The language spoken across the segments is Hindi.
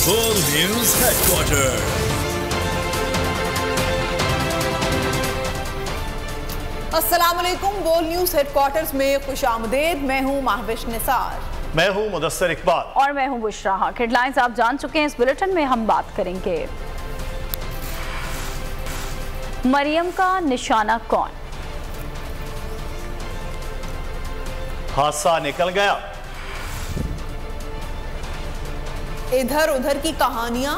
World News Headquarters। अस्सलाम वालेकुम। वर्ल्ड न्यूज हेडक्वार्टर्स में खुशामदीद। मैं हूं महविश निसार। मैं हूं मुदस्सर इकबाल और मैं हूं बुशरा। हेडलाइंस आप जान चुके हैं। इस बुलेटिन में हम बात करेंगे मरियम का निशाना कौन, हादसा निकल गया, इधर उधर की कहानियां,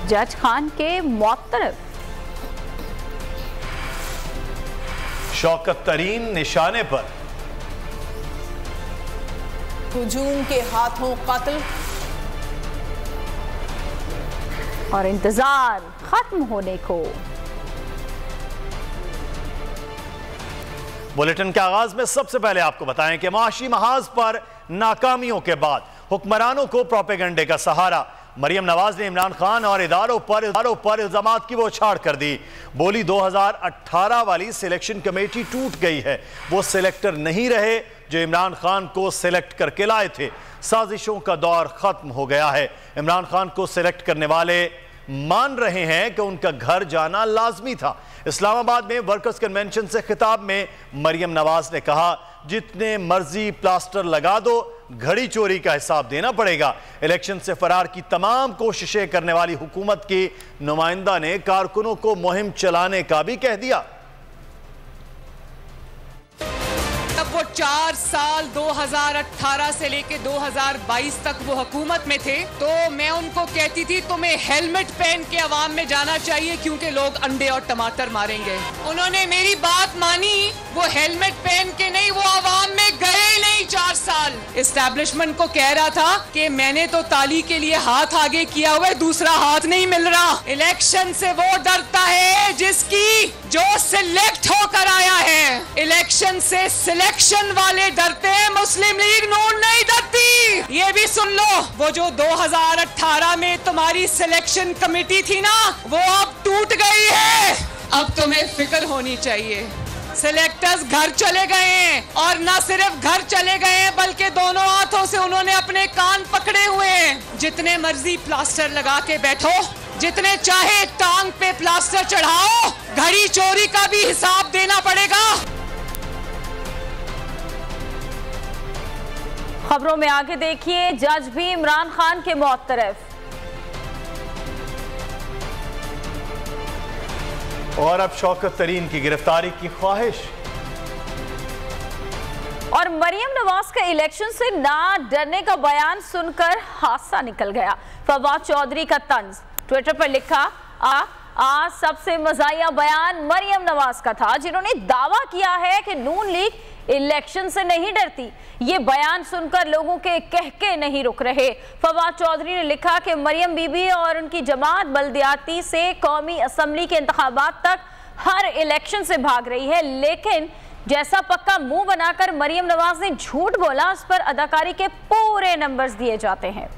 जज खान के मुअत्तरफ, शौकत तरीन निशाने पर, हुजूम के हाथों कत्ल और इंतजार खत्म होने को। बुलेटिन के आगाज में सबसे पहले आपको बताएं कि माशी महाज पर नाकामियों के बाद हुक्मरानों को प्रोपेगेंडे का सहारा। मरियम नवाज ने इमरान खान और इदारों पर इल्जामात की बौछार कर दी। बोली 2018 वाली सिलेक्शन कमेटी टूट गई है, वो सिलेक्टर नहीं रहे जो इमरान खान को सिलेक्ट करके लाए थे। साजिशों का दौर खत्म हो गया है। इमरान खान को सिलेक्ट करने वाले मान रहे हैं कि उनका घर जाना लाजमी था। इस्लामाबाद में वर्कर्स कन्वेंशन से खिताब में मरियम नवाज ने कहा, जितने मर्जी प्लास्टर लगा दो, घड़ी चोरी का हिसाब देना पड़ेगा। इलेक्शन से फरार की तमाम कोशिशें करने वाली हुकूमत की नुमाइंदा ने कारकुनों को मुहिम चलाने का भी कह दिया। तब वो 4 साल 2018 से लेके 2022 तक वो हुकूमत में थे, तो मैं उनको कहती थी तुम्हें हेलमेट पहन के अवाम में जाना चाहिए क्योंकि लोग अंडे और टमाटर मारेंगे। उन्होंने मेरी बात मानी, वो हेलमेट पहन के नहीं, वो अवाम में गए नहीं। 4 साल एस्टैब्लिशमेंट को कह रहा था कि मैंने तो ताली के लिए हाथ आगे किया हुआ है, दूसरा हाथ नहीं मिल रहा। इलेक्शन से वो डरता है जिसकी जो सिलेक्ट होकर आया है। इलेक्शन से सिलेक्शन वाले डरते हैं, मुस्लिम लीग नून नहीं डरती। ये भी सुन लो, वो जो 2018 में तुम्हारी सिलेक्शन कमेटी थी ना, वो अब टूट गई है। अब तुम्हें फिक्र होनी चाहिए। सिलेक्टर्स घर चले गए हैं, और न सिर्फ घर चले गए हैं बल्कि दोनों हाथों से उन्होंने अपने कान पकड़े हुए हैं। जितने मर्जी प्लास्टर लगा के बैठो, जितने चाहे टांग पे प्लास्टर चढ़ाओ, घड़ी चोरी का भी हिसाब देना पड़ेगा। खबरों में आगे देखिए, जज भी इमरान खान के मुअत्तरफ। और अब शौकत तरीन की गिरफ्तारी की ख्वाहिश। और मरियम नवाज का इलेक्शन से ना डरने का बयान सुनकर हादसा निकल गया। फवाद चौधरी का तंज। ट्विटर पर लिखा, आज सबसे मजाया बयान मरियम नवाज का था, जिन्होंने दावा किया है कि नून लीग इलेक्शन से नहीं डरती। ये बयान सुनकर लोगों के कहके नहीं रुक रहे। फवाद चौधरी ने लिखा कि मरियम बीबी और उनकी जमात बल्दियाती से कौमी असम्बली के इंतखाबात तक हर इलेक्शन से भाग रही है, लेकिन जैसा पक्का मुंह बनाकर मरियम नवाज ने झूठ बोला, उस पर अदाकारी के पूरे नंबर्स दिए जाते हैं।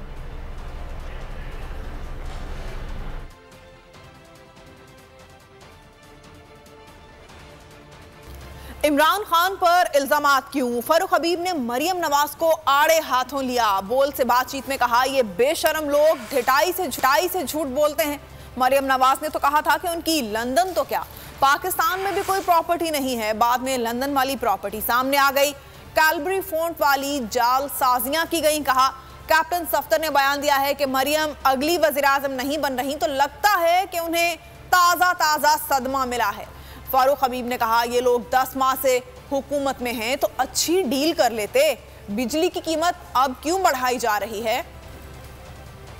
इमरान खान पर इल्जामात क्यों? फारूक हबीब ने मरियम नवाज को आड़े हाथों लिया। बोल से बातचीत में कहा, ये बेशरम लोग ढिठाई से झूठ बोलते हैं। मरियम नवाज ने तो कहा था कि उनकी लंदन तो क्या, पाकिस्तान में भी कोई प्रॉपर्टी नहीं है। बाद में लंदन वाली प्रॉपर्टी सामने आ गई। कैलबरी फोर्ट वाली जाल साजियां की गई। कहा, कैप्टन सफ्दर ने बयान दिया है कि मरियम अगली वज़ीर-ए-आज़म नहीं बन रही, तो लगता है कि उन्हें ताज़ा सदमा मिला है। फारूक हबीब ने कहा, ये लोग 10 माह से हुकूमत में हैं तो अच्छी डील कर लेते। बिजली की कीमत अब क्यों बढ़ाई जा रही है?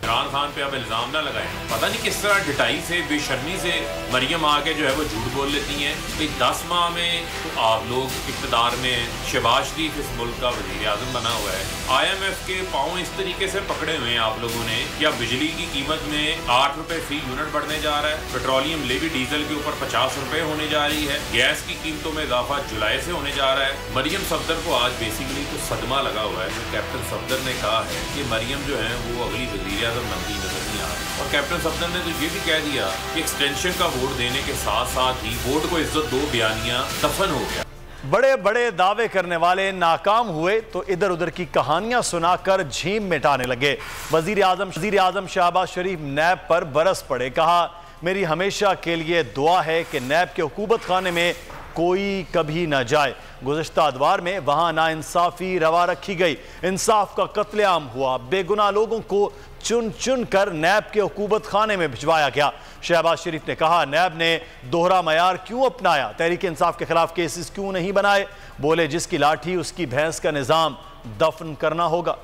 इमरान खान पे अब इल्जाम ना लगाएं। पता नहीं किस तरह ढिठाई से, बेशर्मी से मरियम आके जो है वो झूठ बोल लेती हैं कि 10 माह में तो आप लोग इक़्तिदार में हैं। शहबाज शरीफ इस मुल्क का वज़ीर आज़म बना हुआ है। IMF के पाँव इस तरीके से पकड़े हुए हैं आप लोगों ने। क्या बिजली की कीमत में 8 रुपये फी यूनिट बढ़ने जा रहा है। पेट्रोलियम लेवी डीजल के ऊपर 50 रुपये होने जा रही है। गैस की कीमतों में इजाफा जुलाई से होने जा रहा है। मरियम सफदर को आज बेसिकली तो सदमा लगा हुआ है। जो कैप्टन सफदर ने कहा है कि मरियम जो है वो अगली वज़ीर बनती नजर नहीं आ रही। और कैप्टन सफदर ने तो ये भी कह दिया कि एक्सटेंशन का वोट देने के साथ साथ ही वोट को इज्जत दो बयानिया दफन हो गया। बड़े बड़े दावे करने वाले नाकाम हुए तो इधर उधर की कहानियां सुनाकर झीम मिटाने लगे। वजीर आजम शहबाज शरीफ नैब पर बरस पड़े। कहा, मेरी हमेशा के लिए दुआ है कि नैब के हुकूमत खाने में कोई कभी ना जाए। गुज़िश्ता अदवार में वहां नाइंसाफी रवा रखी गई, इंसाफ का कत्लेआम हुआ, बेगुनाह लोगों को चुन चुन कर नैब के हुकूमत खाने में भिजवाया गया। शहबाज शरीफ ने कहा, नैब ने दोहरा मयार क्यों अपनाया, तहरीक इंसाफ के खिलाफ केसेस क्यों नहीं बनाए। बोले, जिसकी लाठी उसकी भैंस का निजाम दफन करना होगा।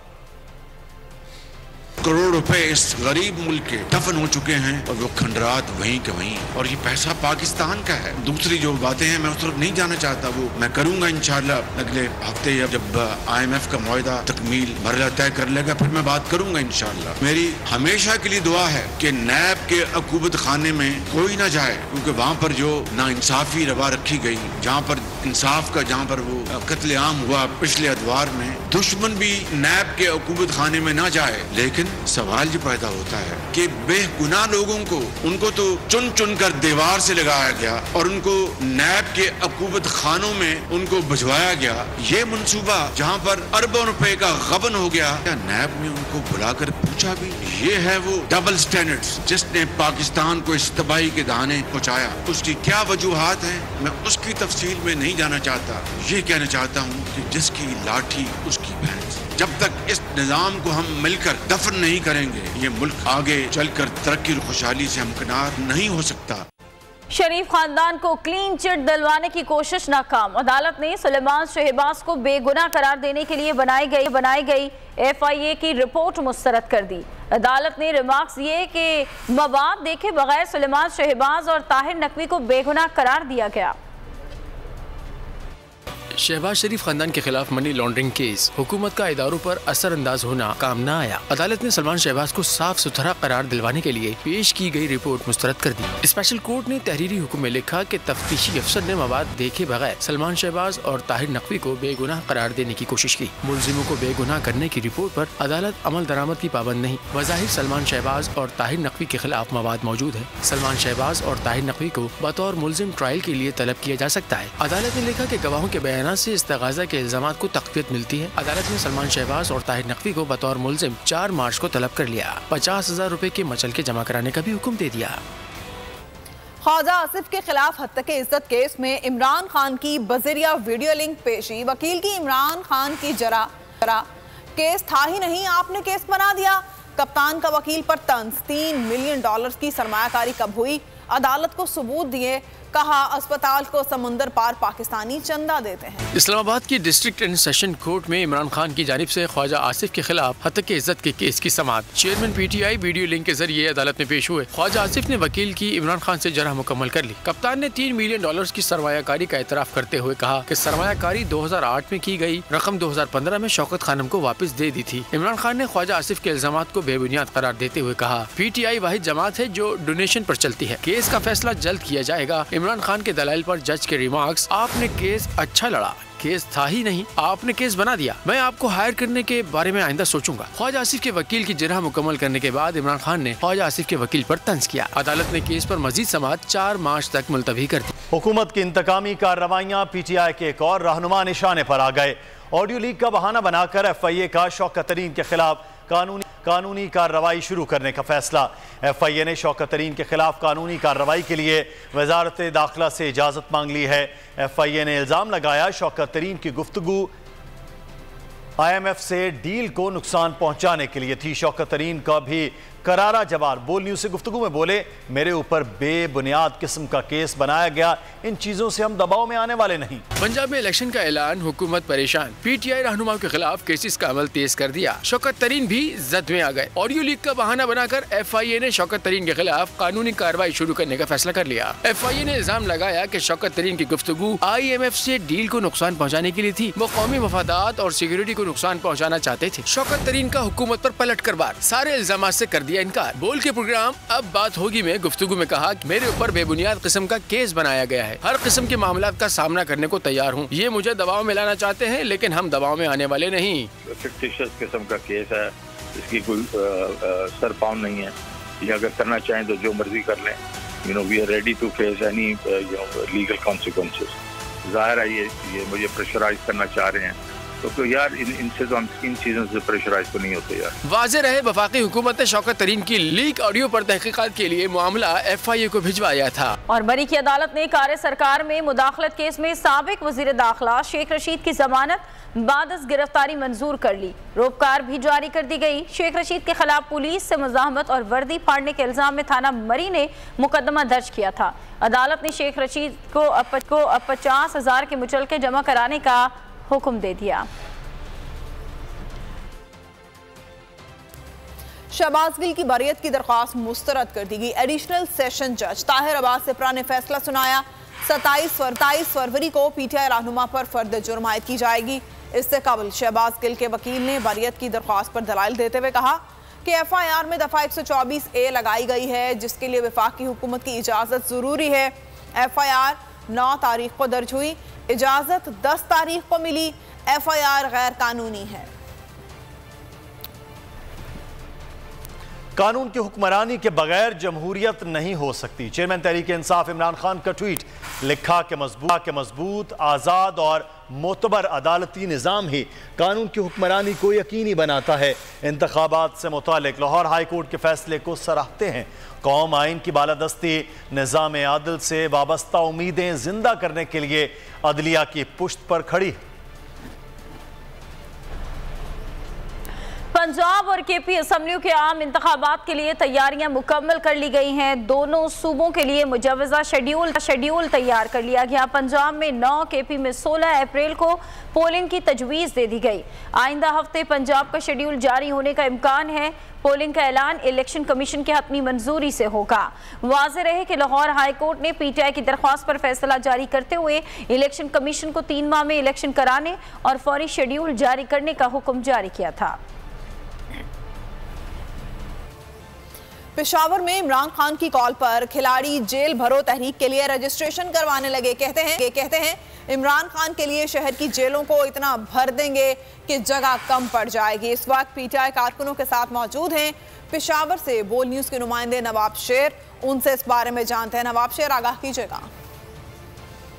करोड़ रुपए इस गरीब मुल्क के दफन हो चुके हैं और वो खंडरात वहीं के वहीं, और ये पैसा पाकिस्तान का है। दूसरी जो बातें हैं मैं उस तरफ नहीं जाना चाहता, वो मैं करूंगा इंशाल्लाह अगले हफ्ते जब IMF का मुआहदा तकमील मरहला तय कर लेगा, फिर मैं बात करूंगा इंशाल्लाह। मेरी हमेशा के लिए दुआ है कि नैब के हुकूमत खाने में कोई ना जाए, क्योंकि वहाँ पर जो नाइंसाफी रवा रखी गई, जहाँ पर इंसाफ का जहाँ पर वो कत्लेआम हुआ पिछले अदवार में, दुश्मन भी नैब के हुकूमत खाने में ना जाए। लेकिन सवाल ये पैदा होता है कि बेगुनाह लोगों को उनको तो चुन चुन कर दीवार से लगाया गया और उनको नैब के हुकूमत खानों में उनको भिजवाया गया। ये मंसूबा जहाँ पर अरबों रुपए का गबन हो गया, क्या नैब ने उनको बुलाकर पूछा भी? ये है वो डबल स्टैंडर्ड्स जिसने पाकिस्तान को इस तबाही के दहाने पहुँचाया। उसकी क्या वजूहात है मैं उसकी तफसील में नहीं जाना चाहता। ये कहना चाहता हूँ कि जिसकी लाठी उसकी भैंस। जब तक इस निजाम को हम मिलकर दफन नहीं करेंगे, ये मुल्क आगे चलकर तरक्की और खुशहाली से हमकिनार नहीं हो सकता। शरीफ खानदान को क्लीन चिट दिलवाने की कोशिश नाकाम। अदालत ने सुलेमान शहबाज को बेगुनाह करार देने के लिए बनाई गई FIA की रिपोर्ट मुस्तरद कर दी। अदालत ने रिमार्क्स दिए कि मवाद देखे बगैर सुलेमान शहबाज और ताहिर नकवी को बेगुनाह करार दिया गया। शहबाज शरीफ खानदान के खिलाफ मनी लॉन्ड्रिंग केस हुकूमत का इदारों पर असरअंदाज होना काम न आया। अदालत ने सलमान शहबाज को साफ सुथरा करार दिलवाने के लिए पेश की गई रिपोर्ट मुस्तरद कर दी। स्पेशल कोर्ट ने तहरीरी हुक्म में लिखा कि तफ्तीशी अफसर ने मवाद देखे बगैर सलमान शहबाज और ताहिर नकवी को बेगुनाह करार देने की कोशिश की। मुलजिमों को बेगुनाह करने की रिपोर्ट पर अदालत अमल दरामद की पाबंद नहीं। वज़ाहिर सलमान शहबाज और ताहिर नकवी के खिलाफ मवाद मौजूद है। सलमान शहबाज और ताहिर नकवी को बतौर मुलजिम ट्रायल के लिए तलब किया जा सकता है। अदालत ने लिखा कि गवाहों के बयान से इस्तग़ाज़ा के इल्ज़ामात को तक़वियत मिलती है। अदालत ने सलमान शहबाज और ताहिर नकवी को बतौर मुलजिम 4 मार्च को तलब कर लिया। 50,000 रुपए के मचलके जमा कराने का भी हुक्म दे दिया। ख्वाजा आसिफ के खिलाफ हत्या इज्जत केस में इमरान खान की बज़रिया वीडियो लिंक पेशी। वकील की इमरान खान की जरा केस था ही नहीं, आपने केस बना दिया। कप्तान का वकील पर तंज। $3 मिलियन की सरमायाकारी कब हुई? अदालत को सबूत दिए। कहा, अस्पताल को समुंदर पार पाकिस्तानी चंदा देते हैं। इस्लामाबाद की डिस्ट्रिक्ट एंड सेशन कोर्ट में इमरान खान की जानिब से ख्वाजा आसिफ के खिलाफ हत्या इज्जत के केस की समाअत। चेयरमैन PTI वीडियो लिंक के जरिए अदालत में पेश हुए। ख्वाजा आसिफ ने वकील की इमरान खान से जरह मुकम्मल कर ली। कप्तान ने $3 मिलियन की सरमायाकारी का एतराफ़ करते हुए कहा कि सरमायाकारी 2008 में की गई रकम 2015 में शौकत खानम को वापस दे दी थी। इमरान खान ने ख्वाजा आसिफ के इल्जामात को बेबुनियाद करार देते हुए कहा, PTI वाहिद जमात है जो डोनेशन पर चलती है। केस का फैसला जल्द किया जाएगा। इमरान खान के दलाइल पर जज के रिमार्क्स, आपने केस अच्छा लड़ा, केस था ही नहीं, आपने केस बना दिया। मैं आपको हायर करने के बारे में आइंदा सोचूंगा। ख्वाजा आसिफ के वकील की जरह मुकम्मल करने के बाद इमरान खान ने ख्वाजा आसिफ के वकील पर तंज किया। अदालत ने केस पर मजीद समाअत 4 मार्च तक मुलतवी कर दी। हुकूमत की इंतकामी कार्रवाइयां। PTI के एक और रहनुमा निशाने पर आ गए। ऑडियो लीक का बहाना बनाकर FIA का शौकत तरीन के खिलाफ कानूनी कार्रवाई शुरू करने का फैसला। FIA ने शौकत तरीन के खिलाफ कानूनी कार्रवाई के लिए वजारत दाखिला से इजाज़त मांग ली है। FIA ने इल्ज़ाम लगाया शौकत तरीन की गुफ्तगू IMF से डील को नुकसान पहुंचाने के लिए थी। शौकत तरीन का भी करारा जवाब। बोल न्यूज़ से गुफ्तगू में बोले, मेरे ऊपर बेबुनियाद किस्म का केस बनाया गया, इन चीजों से हम दबाव में आने वाले नहीं। पंजाब में इलेक्शन का ऐलान, हुकूमत परेशान। PTI रहनुमाओं के खिलाफ केसेस का अमल तेज कर दिया। शौकत तरीन भी जद में आ गए। ऑडियो लीक का बहाना बनाकर FIA ने शौकत तरीन के खिलाफ कानूनी कार्रवाई शुरू करने का फैसला कर लिया। FIA ने इल्जाम लगाया कि शौकत तरीन की गुफ्तगू IMF से डील को नुकसान पहुँचाने के लिए थी। वो कौमी मफादात और सिक्योरिटी को नुकसान पहुँचाना चाहते थे। शौकत तरीन का हुकूमत पर पलट कर वार, सारे इल्जाम से कर दिया इनकार। बोल के प्रोग्राम अब बात होगी में गुफ्तगू में कहा कि मेरे ऊपर बेबुनियाद किस्म का केस बनाया गया है। हर किस्म के मामलात का सामना करने को तैयार हूँ। ये मुझे दबाव में लाना चाहते हैं, लेकिन हम दबाव में आने वाले नहीं। फिक्टिशियस किस्म का केस है, इसकी कोई सर पाँव नहीं है। ये अगर करना चाहें तो जो मर्जी कर लें। We are ready to face any legal consequences. जाहिर है ये मुझे प्रेशराइज करना चाह रहे हैं, तो यार इनसे तो हम इन चीज़ों से प्रेशराइज तो नहीं होते यार। वाज़ेह रहे वफाकी हुकूमत ने शौकत तरीन की लीक ऑडियो पर तहकीकात के लिए मामला FIA को भिजवाया था। और बरी की अदालत ने कार्य सरकार में मुदाखलत केस में साबिक वजीर दाखिला शेख रशीद की जमानत बादस गिरफ्तारी मंजूर कर ली। रोपकार भी जारी कर दी गई। शेख रशीद के खिलाफ पुलिस से मुजाहमत और वर्दी फाड़ने के इल्जाम में थाना मरी ने मुकदमा दर्ज किया था। अदालत ने शेख रशीद को 50,000 के मुचलके जमा कराने का हुक्म दे दिया। शहबाज गिल की बरियत की दरख्वास्त मुस्तरद कर दी गई। एडिशनल सेशन जज ताहिर अब्बास सिप्रा ने फैसला सुनाया। 27 फरवरी को PTI रहनुमा पर फर्द जुर्म आयद की जाएगी। इससे कबल शहबाज गिल के वकील ने बरियत की दरख्वास्त पर दलाइल देते हुए कहा कि FIR में दफा 124A लगाई गई है, जिसके लिए वफाकी हुकूमत की इजाज़त ज़रूरी है। FIR 9 तारीख को दर्ज हुई, इजाज़त 10 तारीख को मिली। FIR गैर कानूनी है। कानून की हुक्मरानी के बगैर जमहूरियत नहीं हो सकती। चेयरमैन तहरीक इंसाफ इमरान खान का ट्वीट, लिखा कि मजबूत आज़ाद और मोतबर अदालती निज़ाम ही कानून की हुक्मरानी को यकीनी बनाता है। इंतखाबात से मुतालिक लाहौर हाई कोर्ट के फैसले को सराहते हैं। कौम आइन की बालादस्ती निज़ाम आदिल से वाबस्ता उम्मीदें जिंदा करने के लिए अदलिया की पुश्त पर खड़ी। पंजाब और KP असम्बलियों के आम इंतखाबात के लिए तैयारियां मुकम्मल कर ली गई हैं। दोनों सूबों के लिए मुजव्वज़ा शेड्यूल तैयार कर लिया गया। पंजाब में 9, KP में 16 अप्रैल को पोलिंग की तजवीज़ दे दी गई। आइंदा हफ्ते पंजाब का शेड्यूल जारी होने का इम्कान है। पोलिंग का ऐलान इलेक्शन कमीशन की हतमी मंजूरी से होगा। वाज़ेह रहे कि लाहौर हाई कोर्ट ने PTI की दरख्वास्त पर फैसला जारी करते हुए इलेक्शन कमीशन को 3 माह में इलेक्शन कराने और फौरी शेड्यूल जारी करने का हुक्म जारी किया था। पेशावर में इमरान खान की कॉल पर खिलाड़ी जेल भरो तहरीक के लिए रजिस्ट्रेशन करवाने लगे। कहते हैं इमरान खान के लिए शहर की जेलों को इतना भर देंगे कि जगह कम पड़ जाएगी। इस वक्त PTI कारकुनों के साथ मौजूद हैं पेशावर से बोल न्यूज़ के नुमाइंदे नवाब शेर, उनसे इस बारे में जानते हैं। नवाब शेर, आगाह कीजिएगा।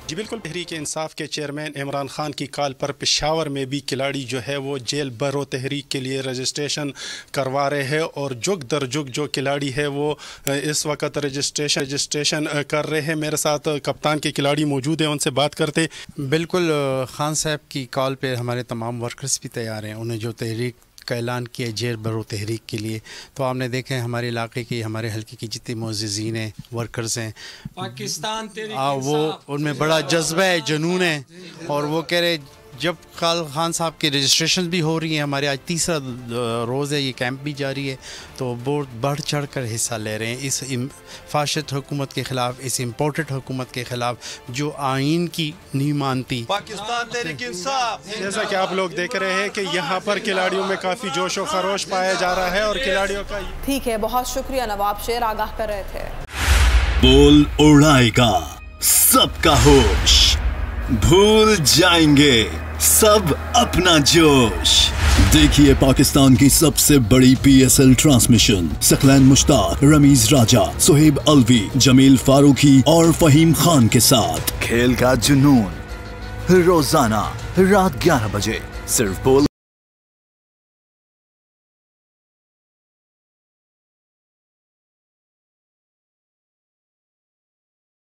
जी बिल्कुल, तहरीक इंसाफ के चेयरमैन इमरान खान की कॉल पर पेशावर में भी खिलाड़ी जो है वो जेल भरो तहरीक के लिए रजिस्ट्रेशन करवा रहे हैं और जुग दर जुग जो खिलाड़ी है वो इस वक्त रजिस्ट्रेशन कर रहे हैं। मेरे साथ कप्तान के खिलाड़ी मौजूद हैं, उनसे बात करते। बिल्कुल, खान साहब की कॉल पे हमारे तमाम वर्कर्स भी तैयार हैं। उन्हें जो तहरीक का ऐलान किया जेल भरो तहरीक के लिए, तो आपने देखे हमारे इलाके की, हमारे हल्के की जितने मुअज़्ज़िज़ीन हैं, वर्कर्स हैं, पाकिस्तान वो उनमें बड़ा जज्बा है, जुनून है। और वो कह रहे जब कल खान साहब की रजिस्ट्रेशन भी हो रही है, हमारे आज तीसरा रोज़ है, ये कैंप भी जारी है, तो बहुत बढ़ चढ़ कर हिस्सा ले रहे हैं इस फाशिस्ट हुकूमत के ख़िलाफ़, इस इम्पोर्टेड हुकूमत के ख़िलाफ़ जो आइन की नहीं मानती। पाकिस्तान तहरीक इंसाफ। जैसा कि आप लोग देख रहे हैं कि यहाँ पर खिलाड़ियों में काफ़ी जोश और खरोश पाया जा रहा है और खिलाड़ियों का। ठीक है, बहुत शुक्रिया नवाब शेर, आगाह कर रहे थे। बोल उड़ाएगा सबका होश, भूल जाएंगे सब अपना जोश। देखिए पाकिस्तान की सबसे बड़ी PSL ट्रांसमिशन सकलैन मुश्ताक, रमीज राजा, सुहेब अलवी, जमील फारूकी और फहीम खान के साथ। खेल का जुनून रोजाना रात 11 बजे सिर्फ बोल